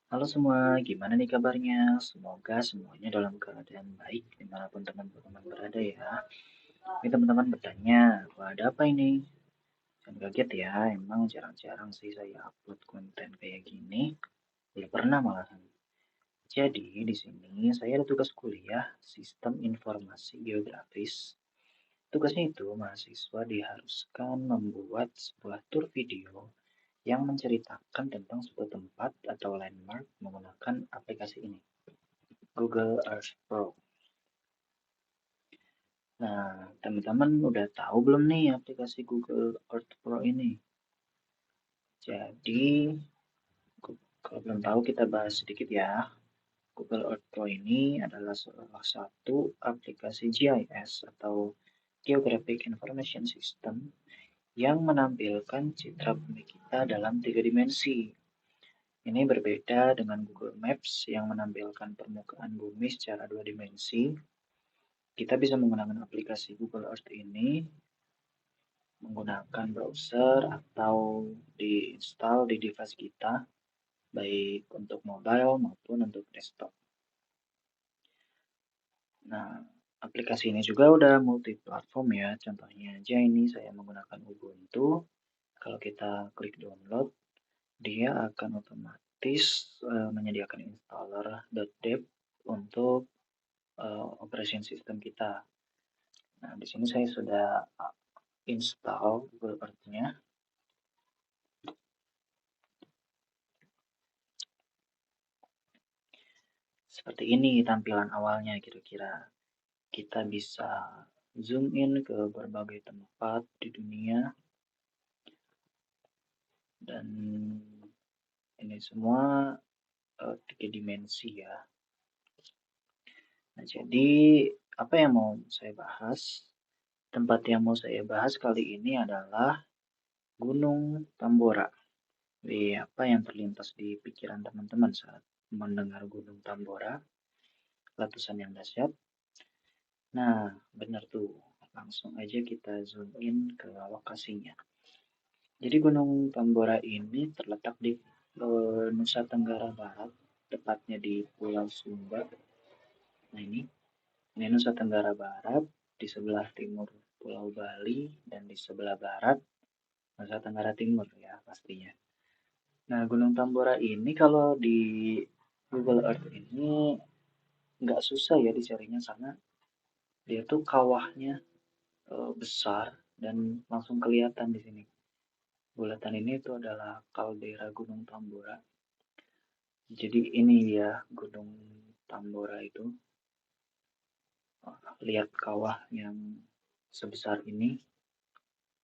Halo semua, gimana nih kabarnya? Semoga semuanya dalam keadaan baik dimanapun teman-teman berada ya. Ini teman-teman bertanya, wah ada apa ini? Jangan kaget ya, emang jarang-jarang sih saya upload konten kayak gini. Belum pernah malahan. Jadi di sini saya ada tugas kuliah Sistem Informasi Geografis. Tugasnya itu mahasiswa diharuskan membuat sebuah tur video yang menceritakan tentang suatu tempat atau landmark menggunakan aplikasi ini. Google Earth Pro. Nah, teman-teman udah tahu belum nih aplikasi Google Earth Pro ini? Jadi, kalau belum tahu kita bahas sedikit ya. Google Earth Pro ini adalah salah satu aplikasi GIS atau Geographic Information System yang menampilkan citra bumi kita dalam 3 dimensi. Ini berbeda dengan Google Maps yang menampilkan permukaan bumi secara 2 dimensi. Kita bisa menggunakan aplikasi Google Earth ini menggunakan browser atau diinstal di device kita, baik untuk mobile maupun untuk desktop. Nah, aplikasi ini juga udah multi platform ya. Contohnya aja ini saya menggunakan Ubuntu. Kalau kita klik download, dia akan otomatis menyediakan installer .deb untuk operation system kita. Nah, di sini saya sudah install Google Earth-nya. Seperti ini tampilan awalnya kira-kira. Kita bisa zoom in ke berbagai tempat di dunia dan ini semua 3 dimensi ya. Nah, jadi apa yang mau saya bahas? Tempat yang mau saya bahas kali ini adalah Gunung Tambora. Jadi apa yang terlintas di pikiran teman-teman saat mendengar Gunung Tambora? Letusan yang dahsyat. Nah, benar tuh. Langsung aja kita zoom in ke lokasinya. Jadi Gunung Tambora ini terletak di Nusa Tenggara Barat, tepatnya di Pulau Sumba. Nah ini Nusa Tenggara Barat, di sebelah timur Pulau Bali, dan di sebelah barat Nusa Tenggara Timur ya pastinya. Nah Gunung Tambora ini kalau di Google Earth ini nggak susah ya dicarinya karena dia tuh kawahnya besar dan langsung kelihatan di sini. Bulatan ini itu adalah kaldera Gunung Tambora. Jadi ini ya Gunung Tambora itu. Lihat kawah yang sebesar ini.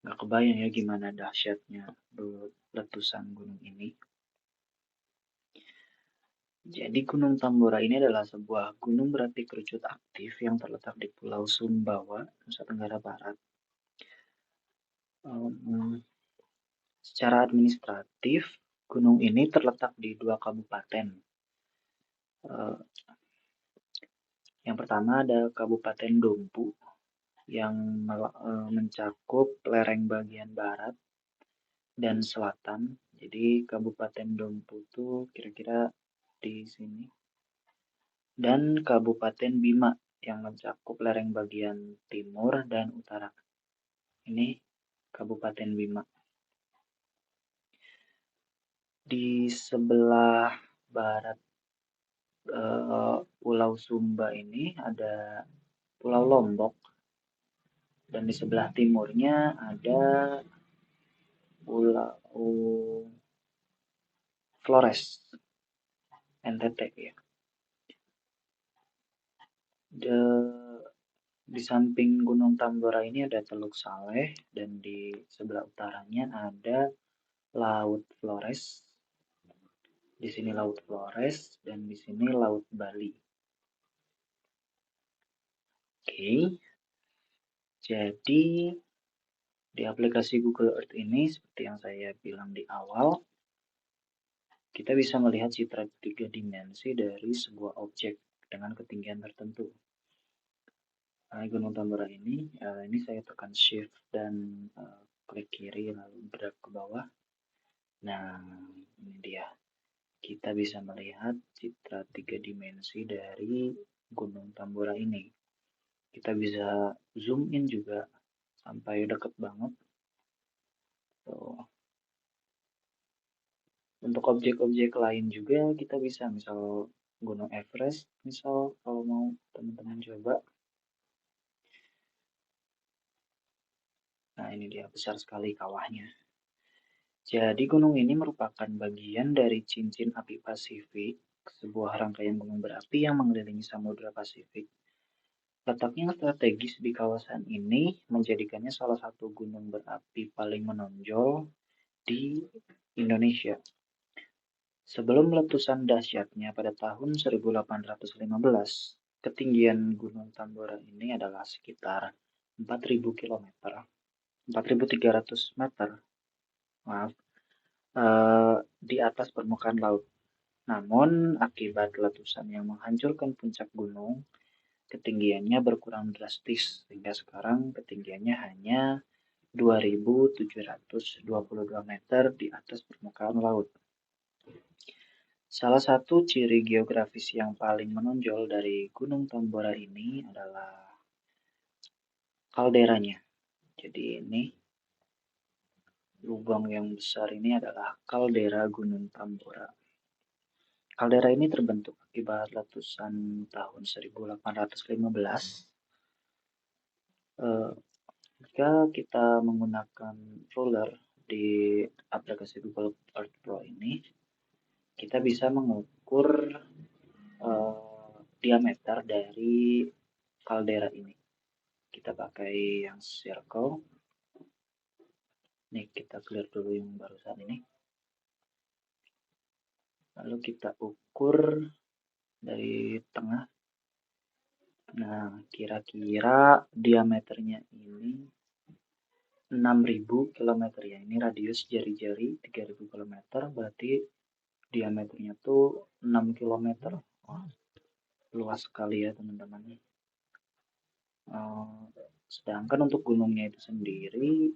Nggak kebayang ya gimana dahsyatnya letusan gunung ini. Jadi Gunung Tambora ini adalah sebuah gunung berapi kerucut aktif yang terletak di Pulau Sumbawa, Nusa Tenggara Barat. Secara administratif, gunung ini terletak di 2 kabupaten. Yang pertama ada Kabupaten Dompu yang mencakup lereng bagian barat dan selatan. Jadi Kabupaten Dompu itu kira-kira di sini. Dan Kabupaten Bima yang mencakup lereng bagian timur dan utara. Ini Kabupaten Bima. Di sebelah barat Pulau Sumba ini ada Pulau Lombok. Dan di sebelah timurnya ada Pulau Flores, NTT ya. Di samping Gunung Tambora ini ada Teluk Saleh dan di sebelah utaranya ada Laut Flores. Di sini Laut Flores dan di sini Laut Bali. Oke. Jadi di aplikasi Google Earth ini seperti yang saya bilang di awal, kita bisa melihat citra 3 dimensi dari sebuah objek dengan ketinggian tertentu. Nah, Gunung Tambora ini saya tekan shift dan klik kiri lalu bergerak ke bawah. Nah, ini dia. kita bisa melihat citra 3 dimensi dari Gunung Tambora ini. Kita bisa zoom in juga sampai dekat banget. Tuh. Untuk objek-objek lain juga kita bisa, misal Gunung Everest, misal kalau mau teman-teman coba. Nah, ini dia, besar sekali kawahnya. Jadi gunung ini merupakan bagian dari cincin api Pasifik, sebuah rangkaian gunung berapi yang mengelilingi Samudra Pasifik. Letaknya strategis di kawasan ini menjadikannya salah satu gunung berapi paling menonjol di Indonesia. Sebelum letusan dahsyatnya pada tahun 1815, ketinggian Gunung Tambora ini adalah sekitar 4.000 km, 4.300 meter, maaf, di atas permukaan laut. Namun, akibat letusan yang menghancurkan puncak gunung, ketinggiannya berkurang drastis, sehingga sekarang ketinggiannya hanya 2.722 meter di atas permukaan laut. Salah satu ciri geografis yang paling menonjol dari Gunung Tambora ini adalah kalderanya. Jadi ini lubang yang besar ini adalah kaldera Gunung Tambora. Kaldera ini terbentuk akibat letusan tahun 1815. Jika kita menggunakan ruler di aplikasi Google Earth Pro ini, kita bisa mengukur diameter dari kaldera ini. Kita pakai yang circle. Nih, kita clear dulu yang barusan ini. Lalu kita ukur dari tengah. Nah, kira-kira diameternya ini 6.000 km ya. Ini radius jari-jari 3.000 km, berarti diameternya tuh 6 km. Oh, luas sekali ya teman-teman. Sedangkan untuk gunungnya itu sendiri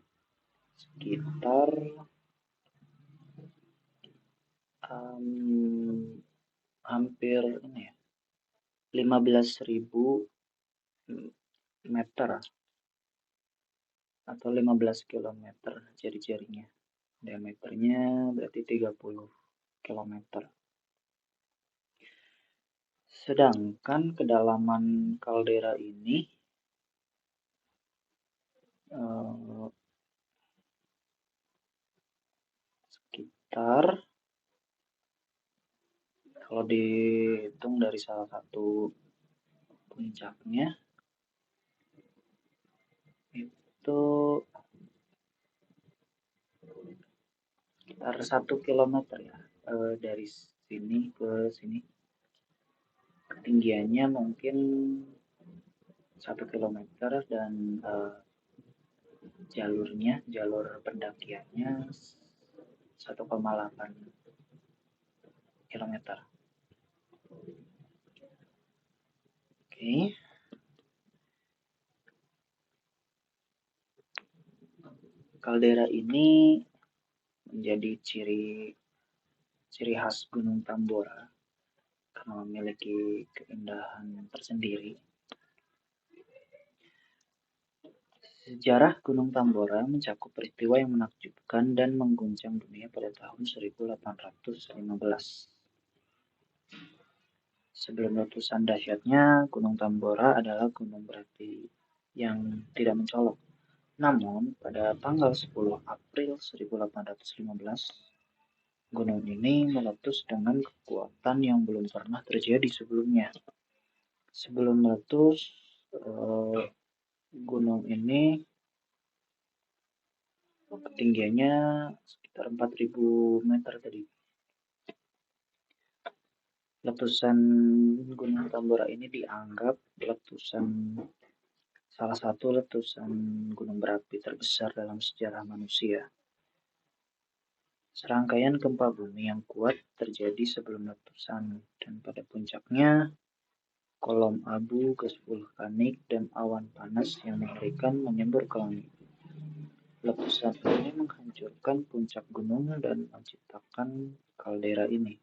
sekitar hampir ini ya, 15.000 meter atau 15 km jari-jarinya. Diameternya berarti 30 km. Sedangkan kedalaman kaldera ini sekitar, kalau dihitung dari salah satu puncaknya itu sekitar 1 km ya, dari sini ke sini ketinggiannya mungkin 1 km, dan jalur pendakiannya 1,8 km. Oke. Kaldera ini menjadi ciri khas Gunung Tambora karena memiliki keindahan tersendiri. Sejarah Gunung Tambora mencakup peristiwa yang menakjubkan dan mengguncang dunia pada tahun 1815. Sebelum letusan dahsyatnya, Gunung Tambora adalah gunung berapi yang tidak mencolok. Namun, pada tanggal 10 April 1815, gunung ini meletus dengan kekuatan yang belum pernah terjadi sebelumnya. Sebelum meletus, gunung ini ketinggiannya sekitar 4.000 meter tadi. Letusan Gunung Tambora ini dianggap salah satu letusan gunung berapi terbesar dalam sejarah manusia. Serangkaian gempa bumi yang kuat terjadi sebelum letusan, dan pada puncaknya kolom abu, gas vulkanik, dan awan panas yang mengerikan menyembur ke langit. Letusan ini menghancurkan puncak gunung dan menciptakan kaldera ini.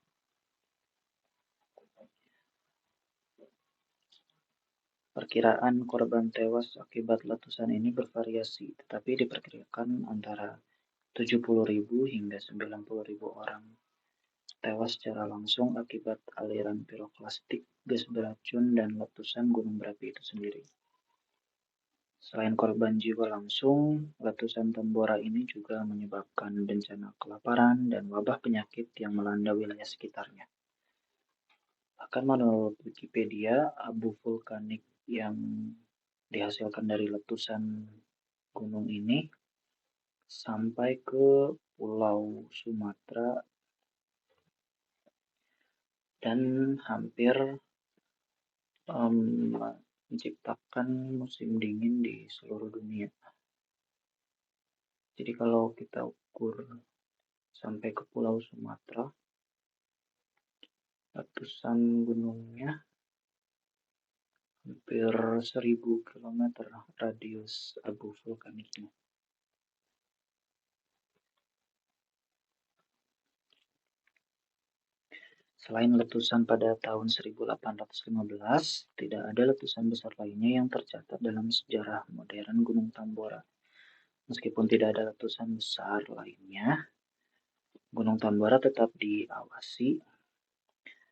Perkiraan korban tewas akibat letusan ini bervariasi, tetapi diperkirakan antara 70.000 hingga 90.000 orang tewas secara langsung akibat aliran piroklastik, gas beracun, dan letusan gunung berapi itu sendiri. Selain korban jiwa langsung, letusan Tambora ini juga menyebabkan bencana kelaparan dan wabah penyakit yang melanda wilayah sekitarnya. Bahkan menurut Wikipedia, abu vulkanik yang dihasilkan dari letusan gunung ini sampai ke Pulau Sumatera dan hampir menciptakan musim dingin di seluruh dunia. Jadi kalau kita ukur sampai ke Pulau Sumatera, letusan gunungnya hampir 1000 km radius abu vulkaniknya. Selain letusan pada tahun 1815, tidak ada letusan besar lainnya yang tercatat dalam sejarah modern Gunung Tambora. Meskipun tidak ada letusan besar lainnya, Gunung Tambora tetap diawasi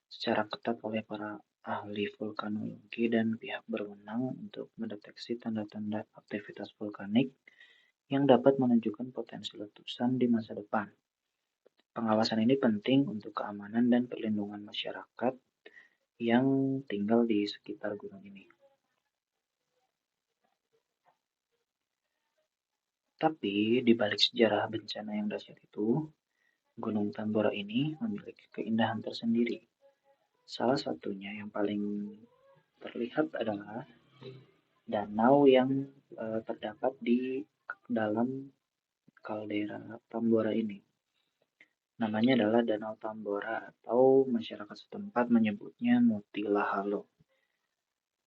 secara ketat oleh para ahli vulkanologi dan pihak berwenang untuk mendeteksi tanda-tanda aktivitas vulkanik yang dapat menunjukkan potensi letusan di masa depan. Pengawasan ini penting untuk keamanan dan perlindungan masyarakat yang tinggal di sekitar gunung ini. Tapi di balik sejarah bencana yang dahsyat itu, Gunung Tambora ini memiliki keindahan tersendiri. Salah satunya yang paling terlihat adalah danau yang terdapat di dalam kaldera Tambora ini. Namanya adalah Danau Tambora atau masyarakat setempat menyebutnya Mutilahalo.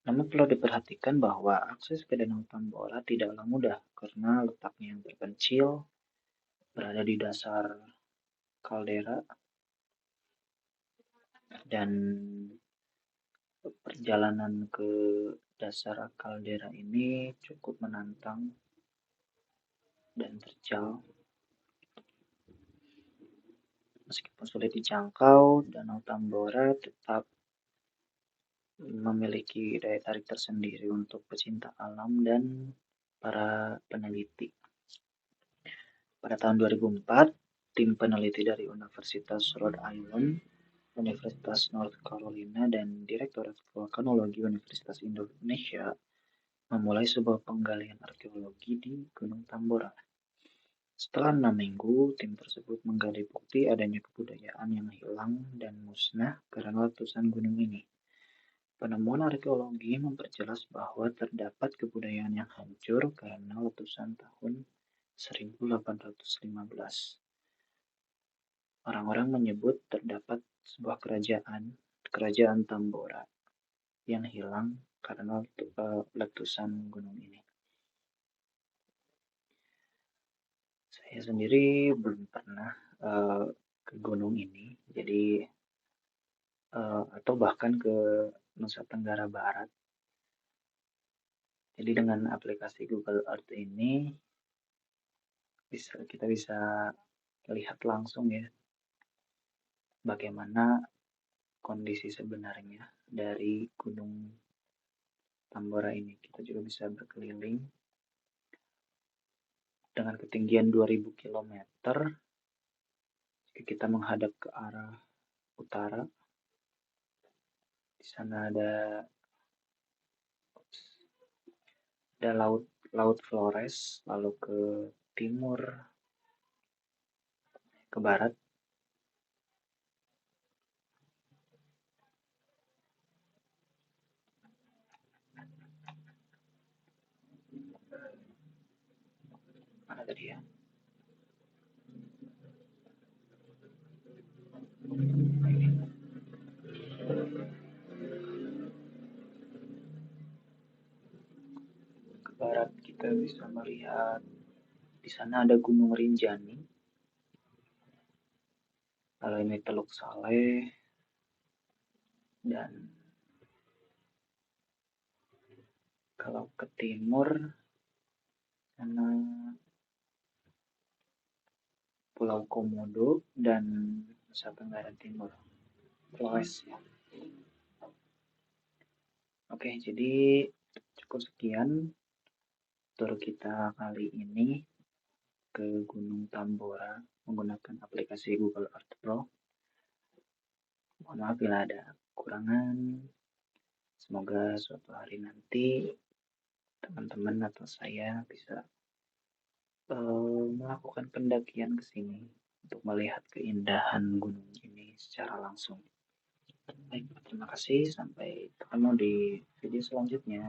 Namun perlu diperhatikan bahwa akses ke Danau Tambora tidaklah mudah karena letaknya yang terpencil, berada di dasar kaldera, dan perjalanan ke dasar kaldera ini cukup menantang dan terjal. Meskipun sulit dijangkau, Danau Tambora tetap memiliki daya tarik tersendiri untuk pecinta alam dan para peneliti. Pada tahun 2004, tim peneliti dari Universitas Rhode Island, Universitas North Carolina, dan Direktorat Vulkanologi Universitas Indonesia memulai sebuah penggalian arkeologi di Gunung Tambora. Setelah 6 minggu, tim tersebut menggali bukti adanya kebudayaan yang hilang dan musnah karena letusan gunung ini. Penemuan arkeologi memperjelas bahwa terdapat kebudayaan yang hancur karena letusan tahun 1815. Orang-orang menyebut terdapat sebuah kerajaan Tambora, yang hilang karena letusan gunung ini. Saya sendiri belum pernah ke gunung ini, jadi atau bahkan ke Nusa Tenggara Barat. Jadi dengan aplikasi Google Earth ini kita bisa lihat langsung ya bagaimana kondisi sebenarnya dari Gunung Tambora ini. Kita juga bisa berkeliling dengan ketinggian 2000 km. Jika kita menghadap ke arah utara, di sana ada laut Flores, lalu ke timur, ke barat, mana tadi ya? Ke barat kita bisa melihat di sana ada Gunung Rinjani, lalu ini Teluk Saleh, dan Kalau ke timur, sana Pulau Komodo dan Nusa Tenggara Timur, Flores ya. Oke, jadi cukup sekian tur kita kali ini ke Gunung Tambora menggunakan aplikasi Google Earth Pro. Mohon maaf bila ada kekurangan. Semoga suatu hari nanti teman-teman atau saya bisa melakukan pendakian ke sini untuk melihat keindahan gunung ini secara langsung. Baik, terima kasih. Sampai ketemu di video selanjutnya.